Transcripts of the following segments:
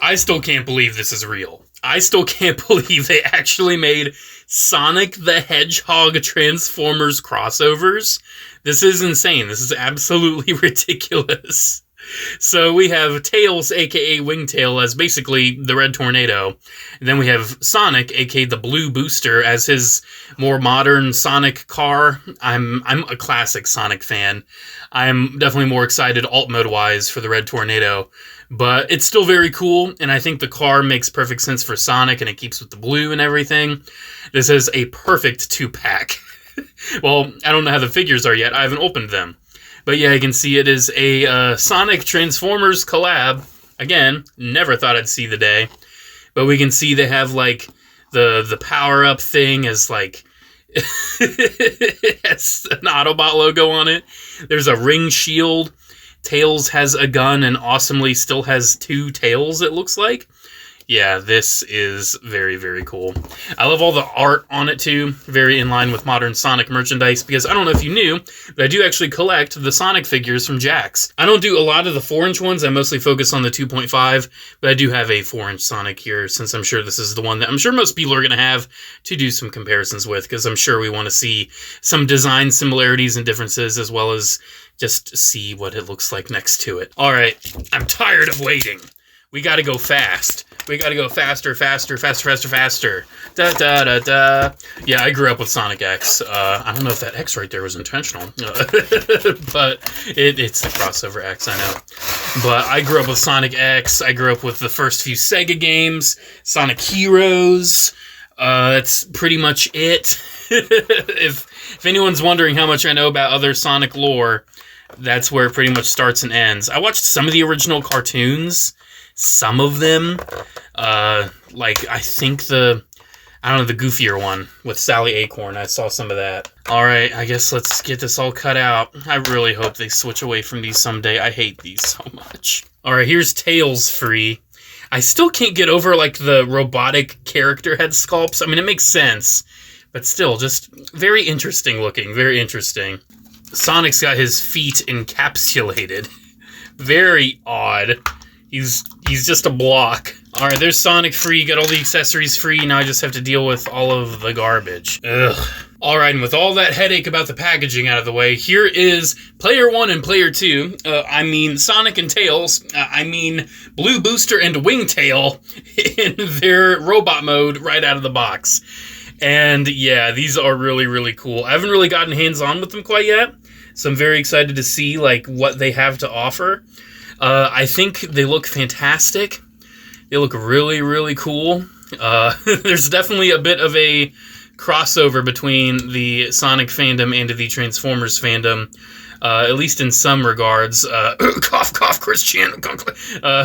I still can't believe this is real. I still can't believe they actually made Sonic the Hedgehog Transformers crossovers. This is insane. This is absolutely ridiculous. So we have Tails, aka Wingtail, as basically the Red Tornado. And then we have Sonic, aka the Blue Booster, as his more modern Sonic car. I'm a classic Sonic fan. I'm definitely more excited alt mode wise for the Red Tornado. But it's still very cool, and I think the car makes perfect sense for Sonic, and it keeps with the blue and everything. This is a perfect 2-pack. Well, I don't know how the figures are yet. I haven't opened them. But yeah, you can see it is a Sonic Transformers collab. Again, never thought I'd see the day. But we can see they have, like, the power-up thing as, like, it has an Autobot logo on it. There's a ring shield. Tails has a gun and awesomely still has 2 tails, it looks like. Yeah, this is very, very cool. I love all the art on it, too. Very in line with modern Sonic merchandise, because I don't know if you knew, but I do actually collect the Sonic figures from Jack's. I don't do a lot of the 4-inch ones. I mostly focus on the 2.5, but I do have a 4-inch Sonic here, since I'm sure this is the one that I'm sure most people are going to have to do some comparisons with, because I'm sure we want to see some design similarities and differences, as well as just see what it looks like next to it. All right, I'm tired of waiting. We gotta go fast. We gotta go faster, faster, faster, faster, faster. Da da da da. Yeah, I grew up with Sonic X. I don't know if that X right there was intentional, but it's the crossover X, I know. But I grew up with Sonic X. I grew up with the first few Sega games, Sonic Heroes. That's pretty much it. If anyone's wondering how much I know about other Sonic lore, that's where it pretty much starts and ends. I watched some of the original cartoons. Some of them, like, I think the goofier one with Sally Acorn. I saw some of that. All right, I guess let's get this all cut out. I really hope they switch away from these someday. I hate these so much. All right, here's Tails free. I still can't get over, like, the robotic character head sculpts. I mean, it makes sense, but still, just very interesting looking. Very interesting. Sonic's got his feet encapsulated. Very odd. He's just a block. All right, there's Sonic free. Got all the accessories free. Now I just have to deal with all of the garbage. Ugh. All right, and with all that headache about the packaging out of the way, here is Player 1 and Player 2. I mean Sonic and Tails. I mean Blue Booster and Wingtail in their robot mode right out of the box. And yeah, these are really, really cool. I haven't really gotten hands-on with them quite yet, so I'm very excited to see, like, what they have to offer. I think they look fantastic. They look really, really cool. There's definitely a bit of a crossover between the Sonic fandom and the Transformers fandom, at least in some regards. Cough, cough, Christian.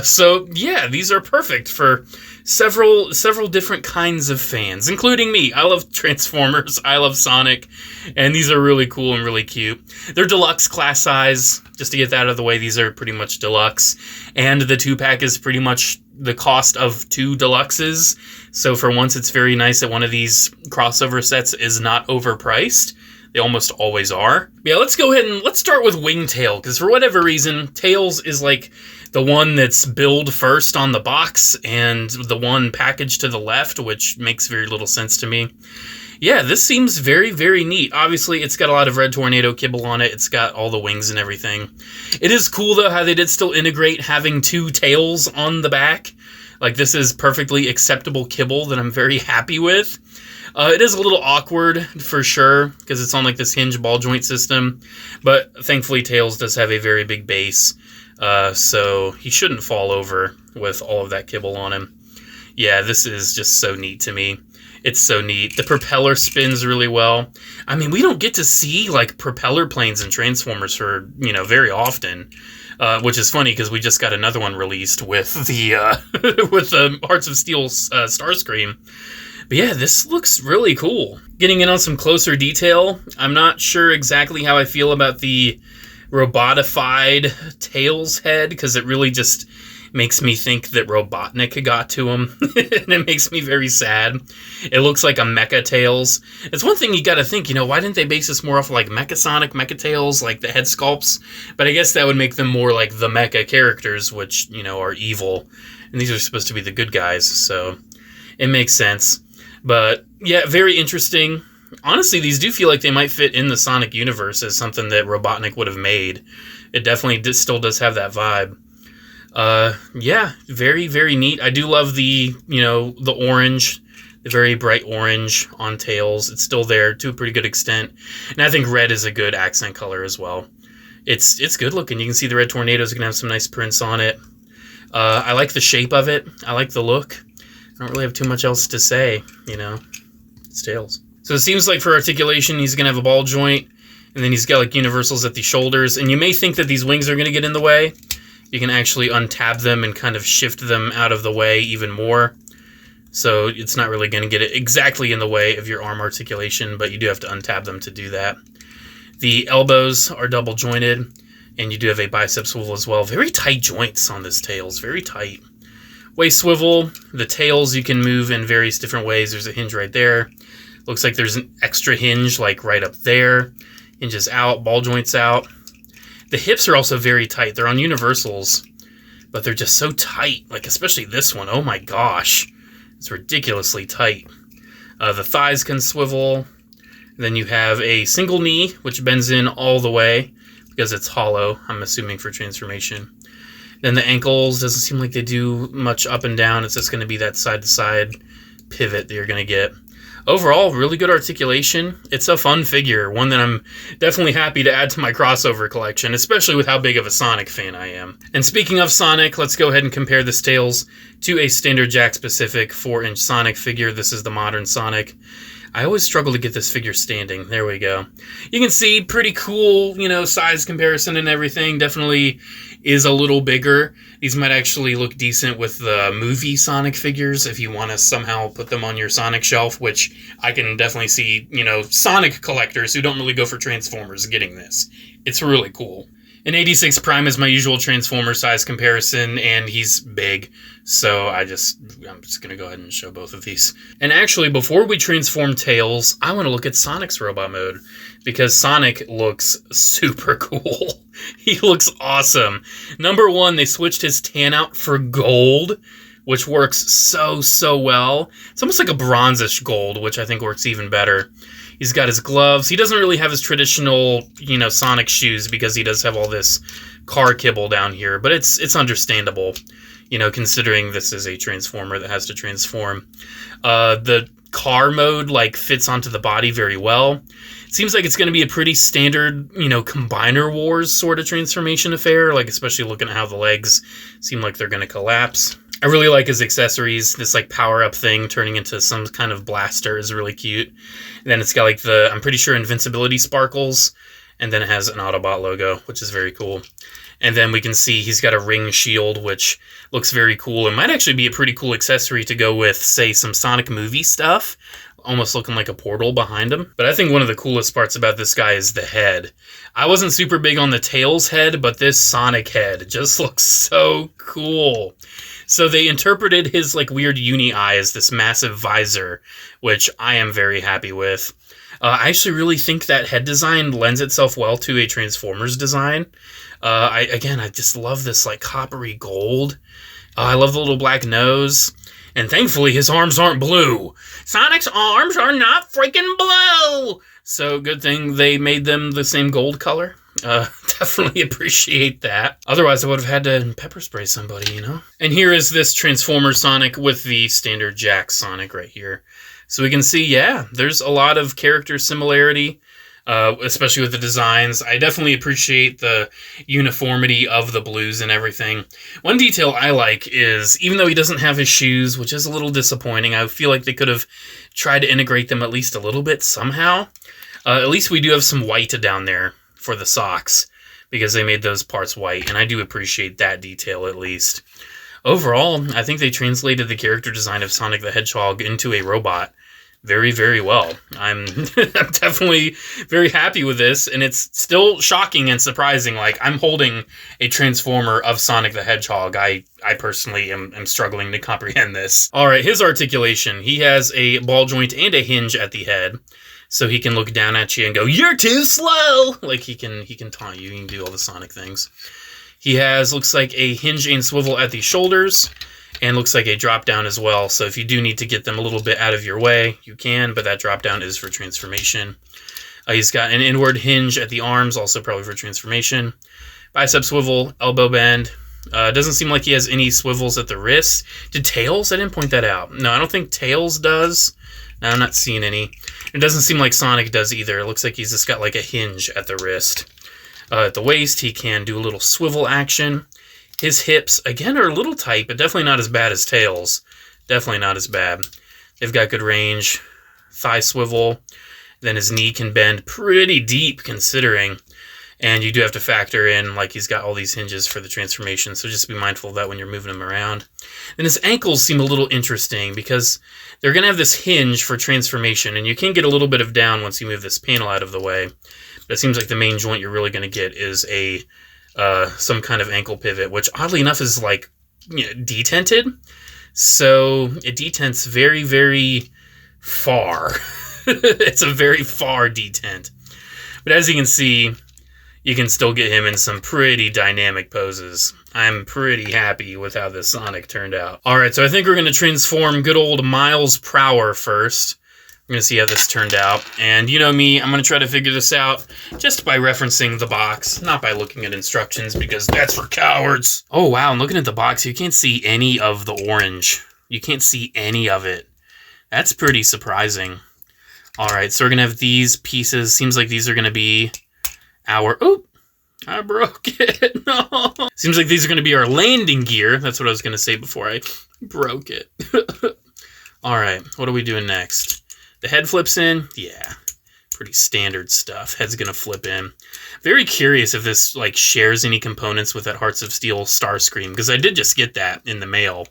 So, yeah, these are perfect for several different kinds of fans, including me. I love Transformers. I love Sonic. And these are really cool and really cute. They're deluxe class size. Just to get that out of the way, these are pretty much deluxe. And the 2-pack is pretty much the cost of 2 deluxes. So for once, it's very nice that one of these crossover sets is not overpriced. They almost always are. Yeah, let's go ahead and let's start with Wingtail, because for whatever reason, Tails is like the one that's billed first on the box and the one packaged to the left, which makes very little sense to me. Yeah, this seems very, very neat. Obviously, it's got a lot of Red Tornado kibble on it. It's got all the wings and everything. It is cool, though, how they did still integrate having 2 tails on the back. Like, this is perfectly acceptable kibble that I'm very happy with. It is a little awkward, for sure, because it's on, like, this hinge ball joint system. But, thankfully, Tails does have a very big base. So he shouldn't fall over with all of that kibble on him. Yeah, this is just so neat to me. It's so neat. The propeller spins really well. I mean, we don't get to see, like, propeller planes and Transformers for, very often. Which is funny, because we just got another one released with the with the Hearts of Steel Starscream. But yeah, this looks really cool. Getting in on some closer detail, I'm not sure exactly how I feel about the robotified Tails head, because it really just makes me think that Robotnik got to him, and it makes me very sad. It looks like a Mecha Tails. It's one thing you gotta think, you know, why didn't they base this more off like Mecha Sonic, Mecha Tails, like the head sculpts? But I guess that would make them more like the Mecha characters, which, you know, are evil. And these are supposed to be the good guys, so it makes sense. But yeah, very interesting. Honestly, these do feel like they might fit in the Sonic universe as something that Robotnik would have made. It definitely still does have that vibe. Yeah, very, very neat. I do love the, you know, the orange, the very bright orange on Tails. It's still there to a pretty good extent. And I think red is a good accent color as well. It's good looking. You can see the red tornadoes are going to have some nice prints on it. I like the shape of it. I like the look. I don't really have too much else to say, you know. It's Tails. So it seems like for articulation, he's going to have a ball joint, and then he's got like universals at the shoulders. And you may think that these wings are going to get in the way. You can actually untab them and kind of shift them out of the way even more. So it's not really going to get it exactly in the way of your arm articulation, but you do have to untab them to do that. The elbows are double jointed, and you do have a bicep swivel as well. Very tight joints on this Tails, very tight. Waist swivel, the tails you can move in various different ways. There's a hinge right there. Looks like there's an extra hinge like right up there. Hinges out, ball joints out. The hips are also very tight. They're on universals, but they're just so tight. Like especially this one. Oh my gosh. It's ridiculously tight. The thighs can swivel. Then you have a single knee, which bends in all the way because it's hollow, I'm assuming for transformation. Then the ankles, doesn't seem like they do much up and down. It's just going to be that side-to-side pivot that you're going to get. Overall, really good articulation. It's a fun figure, one that I'm definitely happy to add to my crossover collection, especially with how big of a Sonic fan I am. And speaking of Sonic, let's go ahead and compare this Tails to a standard Jakks-specific 4-inch Sonic figure. This is the modern Sonic. I always struggle to get this figure standing. There we go. You can see pretty cool, you know, size comparison and everything. Definitely is a little bigger. These might actually look decent with the movie Sonic figures if you want to somehow put them on your Sonic shelf, which I can definitely see, you know, Sonic collectors who don't really go for Transformers getting this. It's really cool. An 86 Prime is my usual Transformer size comparison, and he's big, so I'm just going to go ahead and show both of these. And actually, before we transform Tails, I want to look at Sonic's robot mode, because Sonic looks super cool. He looks awesome. Number one, they switched his tan out for gold, which works so well. It's almost like a bronzish gold, which I think works even better. He's got his gloves. He doesn't really have his traditional, you know, Sonic shoes because he does have all this car kibble down here. But it's understandable, you know, considering this is a Transformer that has to transform. The car mode, like, fits onto the body very well. It seems like it's going to be a pretty standard, you know, Combiner Wars sort of transformation affair, like, especially looking at how the legs seem like they're going to collapse. I really like his accessories. This, like, power-up thing turning into some kind of blaster is really cute. And then it's got, like, the, I'm pretty sure, invincibility sparkles. And then it has an Autobot logo, which is very cool. And then we can see he's got a ring shield, which looks very cool. It might actually be a pretty cool accessory to go with, say, some Sonic movie stuff. Almost looking like a portal behind him. But I think one of the coolest parts about this guy is the head. I wasn't super big on the Tails head, but this Sonic head just looks so cool. So they interpreted his, like, weird uni eye as this massive visor, which I am very happy with. I actually really think that head design lends itself well to a Transformers design. I just love this, like, coppery gold. I love the little black nose. And thankfully, his arms aren't blue. Sonic's arms are not freaking blue! So, good thing they made them the same gold color. Definitely appreciate that. Otherwise, I would have had to pepper spray somebody, you know? And here is this Transformer Sonic with the standard Jakks Sonic right here. So we can see, yeah, there's a lot of character similarity, especially with the designs. I definitely appreciate the uniformity of the blues and everything. One detail I like is, even though he doesn't have his shoes, which is a little disappointing, I feel like they could have tried to integrate them at least a little bit somehow. At least we do have some white down there for the socks, because they made those parts white, and I do appreciate that detail at least. Overall, I think they translated the character design of Sonic the Hedgehog into a robot very, very well. I'm definitely very happy with this, and it's still shocking and surprising. Like, I'm holding a Transformer of Sonic the Hedgehog. I personally am struggling to comprehend this. All right, his articulation. He has a ball joint and a hinge at the head, so he can look down at you and go, "You're too slow!" Like, he can taunt you. He can do all the Sonic things. He has, looks like, a hinge and swivel at the shoulders, and looks like a drop down as well. So if you do need to get them a little bit out of your way, you can, but that drop down is for transformation. He's got an inward hinge at the arms, also probably for transformation. Bicep swivel, elbow bend. Doesn't seem like he has any swivels at the wrist. Did Tails? I didn't point that out. No, I don't think Tails does. No, I'm not seeing any. It doesn't seem like Sonic does either. It looks like he's just got like a hinge at the wrist. At the waist, he can do a little swivel action. His hips, again, are a little tight, but definitely not as bad as Tails. Definitely not as bad. They've got good range. Thigh swivel. Then his knee can bend pretty deep, considering. And you do have to factor in, like, he's got all these hinges for the transformation, so just be mindful of that when you're moving him around. Then his ankles seem a little interesting, because they're going to have this hinge for transformation, and you can get a little bit of down once you move this panel out of the way. But it seems like the main joint you're really going to get is a some kind of ankle pivot, which oddly enough is like, you know, detented. So it detents very, very far. It's a very far detent. But as you can see, you can still get him in some pretty dynamic poses. I'm pretty happy with how this Sonic turned out. Alright, so I think we're going to transform good old Miles Prower first. I'm going to see how this turned out. And you know me, I'm going to try to figure this out just by referencing the box, not by looking at instructions, because that's for cowards. Oh wow, I'm looking at the box. You can't see any of the orange. You can't see any of it. That's pretty surprising. Alright, so we're going to have these pieces. Seems like these are going to be our... Oh, I broke it. No. Seems like these are going to be our landing gear. That's what I was going to say before I broke it. Alright, what are we doing next? The head flips in. Yeah, pretty standard stuff. Head's going to flip in. Very curious if this like shares any components with that Hearts of Steel Starscream, because I did just get that in the mail.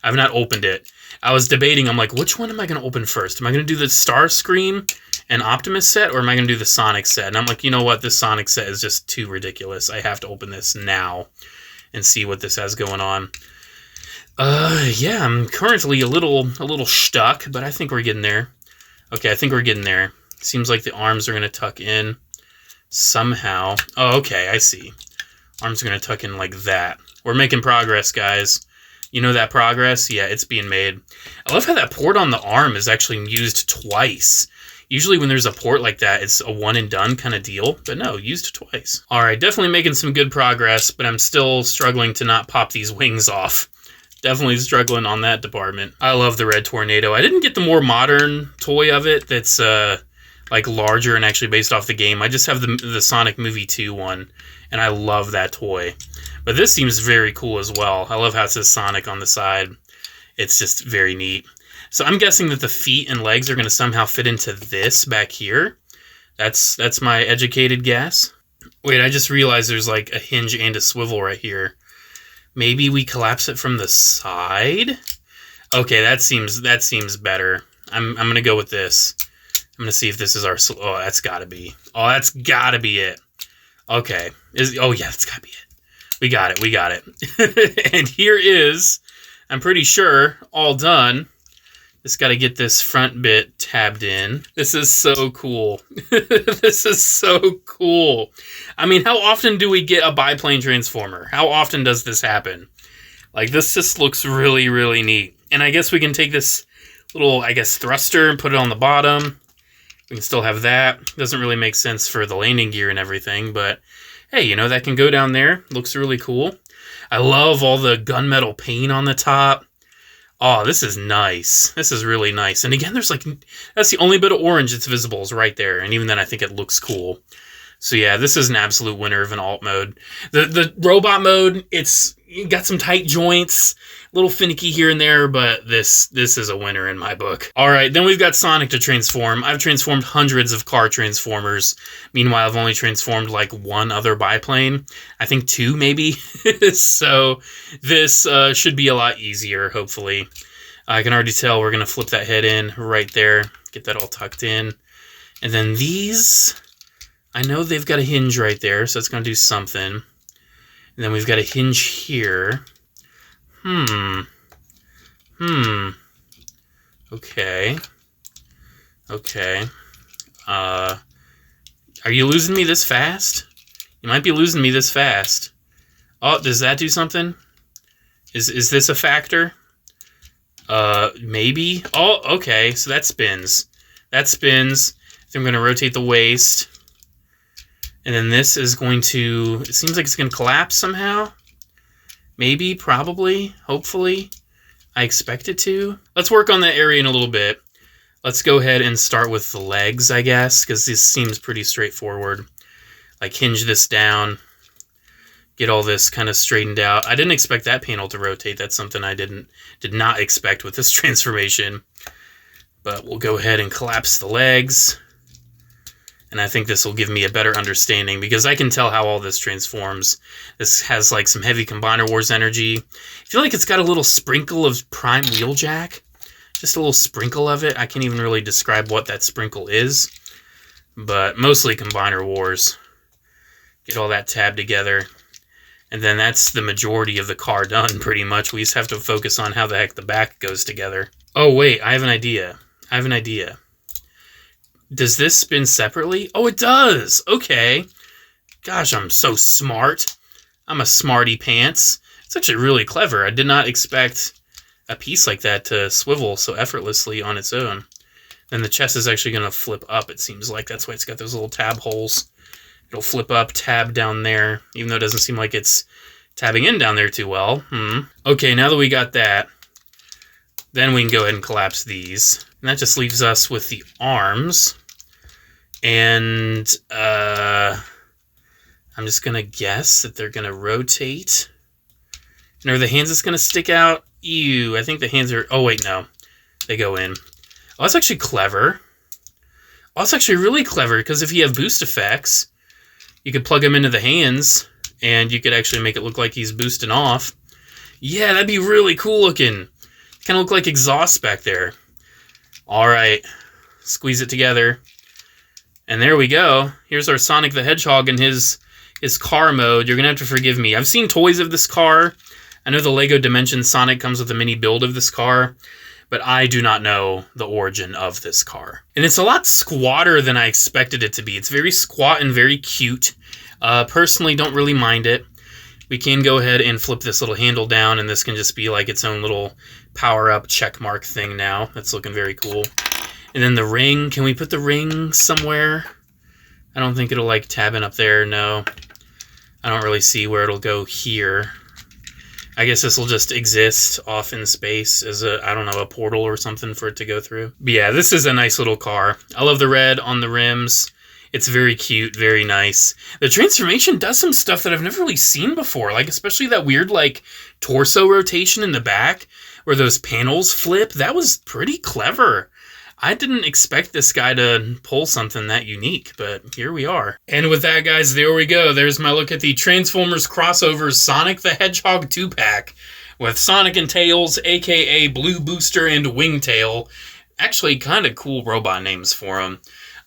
I've not opened it. I was debating. I'm like, which one am I going to open first? Am I going to do the Starscream and Optimus set, or am I going to do the Sonic set? And I'm like, you know what? This Sonic set is just too ridiculous. I have to open this now and see what this has going on. Yeah, I'm currently a little stuck, but I think we're getting there. Okay, I think we're getting there. Seems like the arms are going to tuck in somehow. Oh, okay, I see. Arms are going to tuck in like that. We're making progress, guys. You know that progress? Yeah, it's being made. I love how that port on the arm is actually used twice. Usually when there's a port like that, it's a one and done kind of deal. But no, used twice. All right, definitely making some good progress, but I'm still struggling to not pop these wings off. Definitely struggling on that department. I love the Red Tornado. I didn't get the more modern toy of it that's like larger and actually based off the game. I just have the Sonic Movie 2 one, and I love that toy. But this seems very cool as well. I love how it says Sonic on the side. It's just very neat. So I'm guessing that the feet and legs are going to somehow fit into this back here. That's my educated guess. Wait, I just realized there's like a hinge and a swivel right here. Maybe we collapse it from the side? Okay, that seems better. I'm going to go with this. I'm going to see if this is our... Oh, that's got to be. Oh, that's got to be it. Okay. Oh, yeah, that's got to be it. We got it. And here is, I'm pretty sure, all done. Just got to get this front bit tabbed in. This is so cool. This is so cool. I mean, how often do we get a biplane transformer? How often does this happen? Like, this just looks really, really neat. And I guess we can take this little, I guess, thruster and put it on the bottom. We can still have that. Doesn't really make sense for the landing gear and everything, but hey, you know, that can go down there. Looks really cool. I love all the gunmetal paint on the top. Oh, this is nice. This is really nice. And again, there's like, that's the only bit of orange that's visible is right there. And even then, I think it looks cool. So yeah, this is an absolute winner of an alt mode. The robot mode, it's got some tight joints, a little finicky here and there, but this is a winner in my book. All right, then we've got Sonic to transform. I've transformed hundreds of car transformers. Meanwhile, I've only transformed like one other biplane. I think 2 maybe. So this should be a lot easier, hopefully. I can already tell we're going to flip that head in right there. Get that all tucked in. And then these, I know they've got a hinge right there, so it's going to do something. And then we've got a hinge here. Okay. Okay. Are you losing me this fast? You might be losing me this fast. Oh, does that do something? Is this a factor? Maybe. Oh, okay. So that spins. That spins. So I'm going to rotate the waist. And then this is going to... It seems like it's going to collapse somehow. Maybe, probably, hopefully. I expect it to. Let's work on that area in a little bit. Let's go ahead and start with the legs, I guess, because this seems pretty straightforward. Like, hinge this down. Get all this kind of straightened out. I didn't expect that panel to rotate. That's something I did not expect with this transformation. But we'll go ahead and collapse the legs. And I think this will give me a better understanding because I can tell how all this transforms. This has like some heavy Combiner Wars energy. I feel like it's got a little sprinkle of Prime Wheeljack. Just a little sprinkle of it. I can't even really describe what that sprinkle is. But mostly Combiner Wars. Get all that tab together. And then that's the majority of the car done, pretty much. We just have to focus on how the heck the back goes together. Oh, wait. I have an idea. Does this spin separately? Oh, it does! Okay. Gosh, I'm so smart. I'm a smarty pants. It's actually really clever. I did not expect a piece like that to swivel so effortlessly on its own. Then the chest is actually going to flip up, it seems like. That's why it's got those little tab holes. It'll flip up, tab down there, even though it doesn't seem like it's tabbing in down there too well. Okay, now that we got that, then we can go ahead and collapse these. And that just leaves us with the arms. And I'm just going to guess that they're going to rotate. And are the hands just going to stick out? Ew, I think the hands are... Oh, wait, no. They go in. Oh, that's actually clever. Oh, that's actually really clever, because if you have boost effects, you could plug them into the hands, and you could actually make it look like he's boosting off. Yeah, that'd be really cool looking. Kind of look like exhaust back there. All right. Squeeze it together. And there we go. Here's our Sonic the Hedgehog in his car mode. You're going to have to forgive me. I've seen toys of this car. I know the Lego Dimensions Sonic comes with a mini build of this car, but I do not know the origin of this car. And it's a lot squatter than I expected it to be. It's very squat and very cute. Personally, don't really mind it. We can go ahead and flip this little handle down, and this can just be like its own little power-up checkmark thing now. That's looking very cool. And then the ring, can we put the ring somewhere? I don't think it'll like tab in up there, no. I don't really see where it'll go here. I guess this will just exist off in space as a, I don't know, a portal or something for it to go through. But yeah, this is a nice little car. I love the red on the rims. It's very cute, very nice. The transformation does some stuff that I've never really seen before, like especially that weird like torso rotation in the back where those panels flip. That was pretty clever. I didn't expect this guy to pull something that unique, but here we are. And with that, guys, there we go. There's my look at the Transformers crossover Sonic the Hedgehog 2-pack with Sonic and Tails, aka Blue Booster and Wingtail. Actually, kind of cool robot names for them.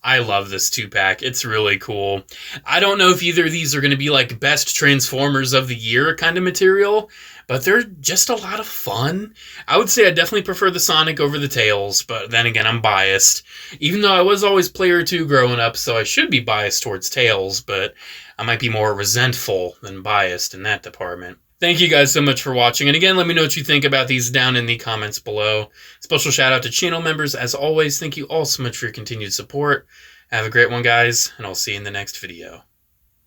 I love this 2-pack. It's really cool. I don't know if either of these are going to be like best Transformers of the year kind of material, but they're just a lot of fun. I would say I definitely prefer the Sonic over the Tails, but then again, I'm biased. Even though I was always Player 2 growing up, so I should be biased towards Tails, but I might be more resentful than biased in that department. Thank you guys so much for watching, and again, let me know what you think about these down in the comments below. Special shout out to channel members, as always. Thank you all so much for your continued support. Have a great one, guys, and I'll see you in the next video.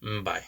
Bye.